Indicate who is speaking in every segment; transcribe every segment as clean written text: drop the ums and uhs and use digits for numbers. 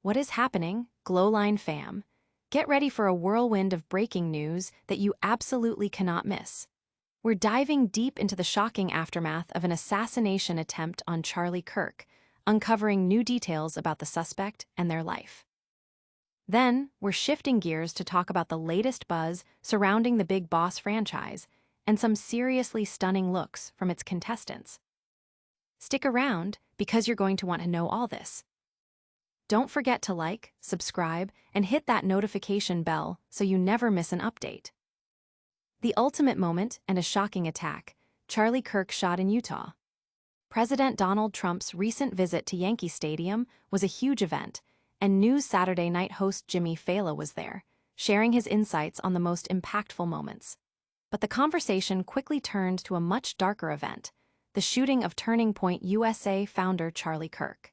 Speaker 1: What is happening, Glowline fam? Get ready for a whirlwind of breaking news that you absolutely cannot miss. We're diving deep into the shocking aftermath of an assassination attempt on Charlie Kirk, uncovering new details about the suspect and their life. Then, we're shifting gears to talk about the latest buzz surrounding the Bigg Boss franchise and some seriously stunning looks from its contestants. Stick around because you're going to want to know all this. Don't forget to like, subscribe, and hit that notification bell so you never miss an update. The ultimate moment and a shocking attack, Charlie Kirk shot in Utah. President Donald Trump's recent visit to Yankee Stadium was a huge event, and News Saturday Night host Jimmy Fallon was there, sharing his insights on the most impactful moments. But the conversation quickly turned to a much darker event, the shooting of Turning Point USA founder Charlie Kirk.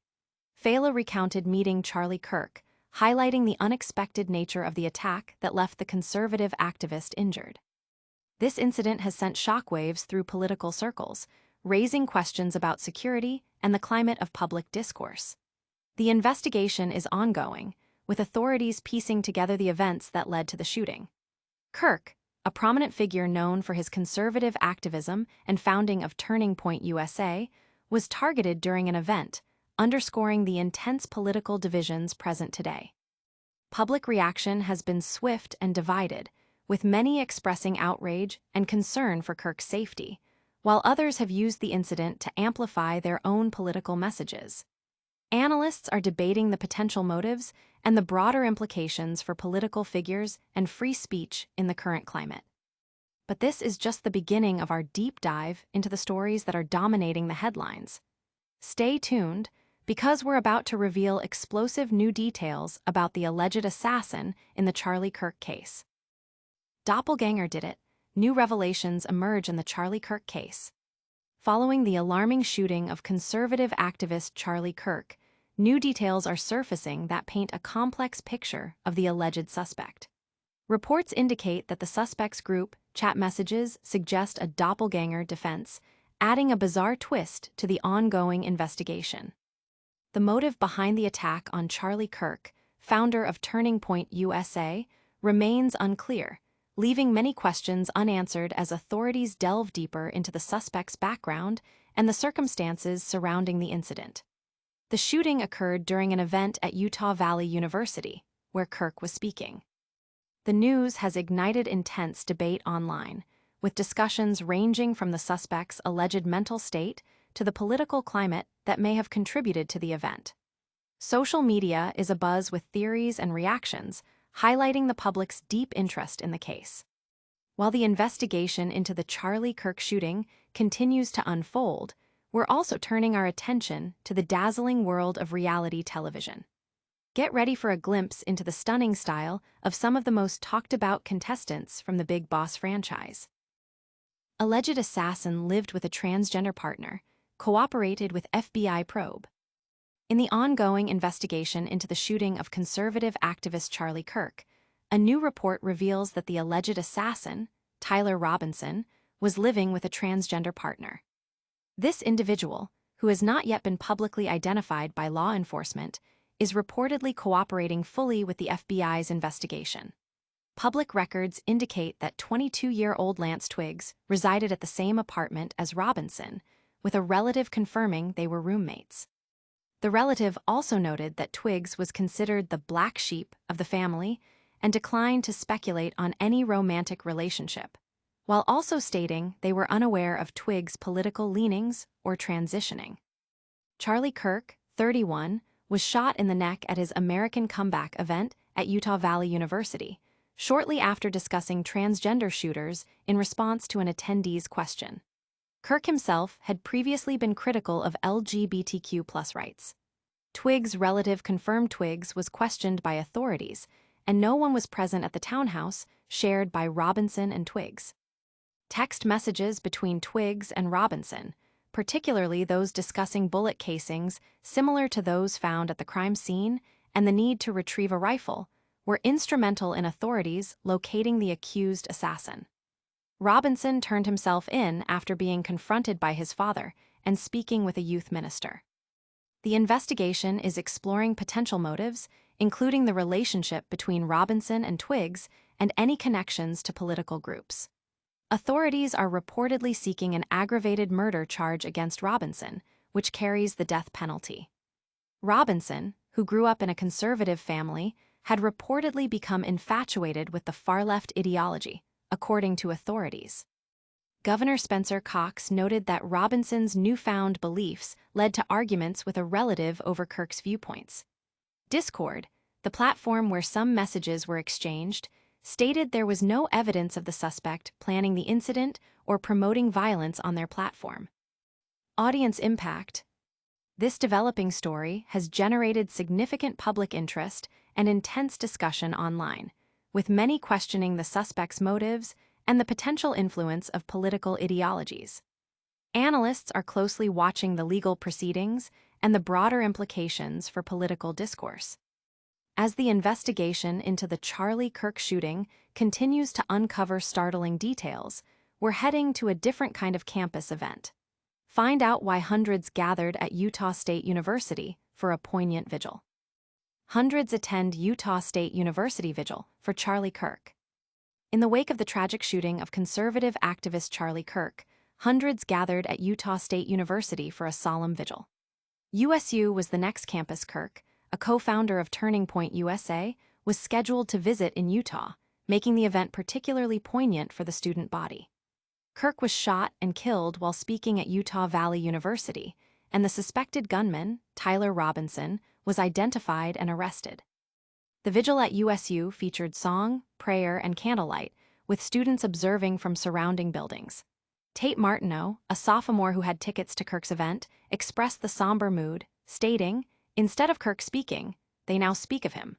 Speaker 1: Fallon recounted meeting Charlie Kirk, highlighting the unexpected nature of the attack that left the conservative activist injured. This incident has sent shockwaves through political circles, raising questions about security and the climate of public discourse. The investigation is ongoing, with authorities piecing together the events that led to the shooting. Kirk, a prominent figure known for his conservative activism and founding of Turning Point USA, was targeted during an event, underscoring the intense political divisions present today. Public reaction has been swift and divided, with many expressing outrage and concern for Kirk's safety, while others have used the incident to amplify their own political messages. Analysts are debating the potential motives and the broader implications for political figures and free speech in the current climate. But this is just the beginning of our deep dive into the stories that are dominating the headlines. Stay tuned, because we're about to reveal explosive new details about the alleged assassin in the Charlie Kirk case. Doppelganger did it. New revelations emerge in the Charlie Kirk case. Following the alarming shooting of conservative activist Charlie Kirk, new details are surfacing that paint a complex picture of the alleged suspect. Reports indicate that the suspect's group chat messages suggest a doppelganger defense, adding a bizarre twist to the ongoing investigation. The motive behind the attack on Charlie Kirk, founder of Turning Point USA, remains unclear, leaving many questions unanswered as authorities delve deeper into the suspect's background and the circumstances surrounding the incident. The shooting occurred during an event at Utah Valley University, where Kirk was speaking. The news has ignited intense debate online, with discussions ranging from the suspect's alleged mental state to the political climate that may have contributed to the event. Social media is abuzz with theories and reactions, highlighting the public's deep interest in the case. While the investigation into the Charlie Kirk shooting continues to unfold, we're also turning our attention to the dazzling world of reality television. Get ready for a glimpse into the stunning style of some of the most talked-about contestants from the Bigg Boss franchise. Alleged assassin lived with a transgender partner, cooperated with FBI probe. In the ongoing investigation into the shooting of conservative activist Charlie Kirk, a new report reveals that the alleged assassin, Tyler Robinson, was living with a transgender partner. This individual, who has not yet been publicly identified by law enforcement, is reportedly cooperating fully with the FBI's investigation. Public records indicate that 22-year-old Lance Twiggs resided at the same apartment as Robinson, with a relative confirming they were roommates. The relative also noted that Twiggs was considered the black sheep of the family and declined to speculate on any romantic relationship, while also stating they were unaware of Twiggs' political leanings or transitioning. Charlie Kirk, 31, was shot in the neck at his American Comeback event at Utah Valley University, shortly after discussing transgender shooters in response to an attendee's question. Kirk himself had previously been critical of LGBTQ+ rights. Twiggs' relative confirmed Twiggs was questioned by authorities, and no one was present at the townhouse shared by Robinson and Twiggs. Text messages between Twiggs and Robinson, particularly those discussing bullet casings similar to those found at the crime scene and the need to retrieve a rifle, were instrumental in authorities locating the accused assassin. Robinson turned himself in after being confronted by his father and speaking with a youth minister. The investigation is exploring potential motives, including the relationship between Robinson and Twigs and any connections to political groups. Authorities are reportedly seeking an aggravated murder charge against Robinson, which carries the death penalty. Robinson, who grew up in a conservative family, had reportedly become infatuated with the far-left ideology, according to authorities. Governor Spencer Cox noted that Robinson's newfound beliefs led to arguments with a relative over Kirk's viewpoints. Discord, the platform where some messages were exchanged, stated there was no evidence of the suspect planning the incident or promoting violence on their platform. Audience impact. This developing story has generated significant public interest and intense discussion online, with many questioning the suspect's motives and the potential influence of political ideologies. Analysts are closely watching the legal proceedings and the broader implications for political discourse. As the investigation into the Charlie Kirk shooting continues to uncover startling details, we're heading to a different kind of campus event. Find out why hundreds gathered at Utah State University for a poignant vigil. Hundreds attend Utah State University vigil for Charlie Kirk. In the wake of the tragic shooting of conservative activist Charlie Kirk, hundreds gathered at Utah State University for a solemn vigil. USU was the next campus Kirk, a co-founder of Turning Point USA, was scheduled to visit in Utah, making the event particularly poignant for the student body. Kirk was shot and killed while speaking at Utah Valley University, and the suspected gunman, Tyler Robinson, was identified and arrested. The vigil at USU featured song, prayer, and candlelight, with students observing from surrounding buildings. Tate Martineau, a sophomore who had tickets to Kirk's event, expressed the somber mood, stating, "Instead of Kirk speaking, they now speak of him."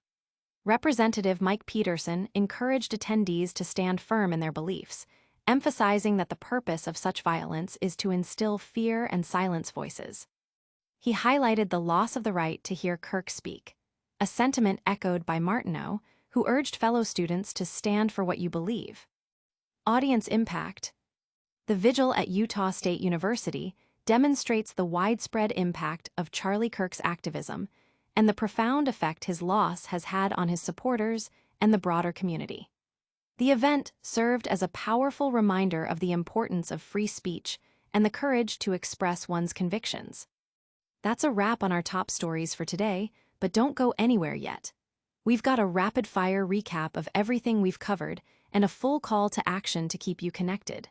Speaker 1: Representative Mike Peterson encouraged attendees to stand firm in their beliefs, emphasizing that the purpose of such violence is to instill fear and silence voices. He highlighted the loss of the right to hear Kirk speak, a sentiment echoed by Martineau, who urged fellow students to stand for what you believe. Audience impact. The vigil at Utah State University demonstrates the widespread impact of Charlie Kirk's activism and the profound effect his loss has had on his supporters and the broader community. The event served as a powerful reminder of the importance of free speech and the courage to express one's convictions. That's a wrap on our top stories for today, but don't go anywhere yet. We've got a rapid-fire recap of everything we've covered and a full call to action to keep you connected.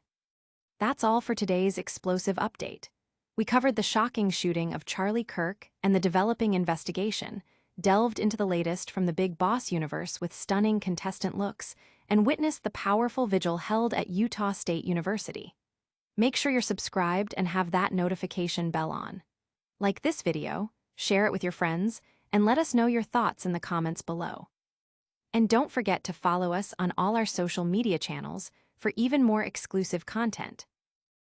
Speaker 1: That's all for today's explosive update. We covered the shocking shooting of Charlie Kirk and the developing investigation, delved into the latest from the Bigg Boss universe with stunning contestant looks, and witnessed the powerful vigil held at Utah State University. Make sure you're subscribed and have that notification bell on. Like this video, share it with your friends, and let us know your thoughts in the comments below. And don't forget to follow us on all our social media channels for even more exclusive content.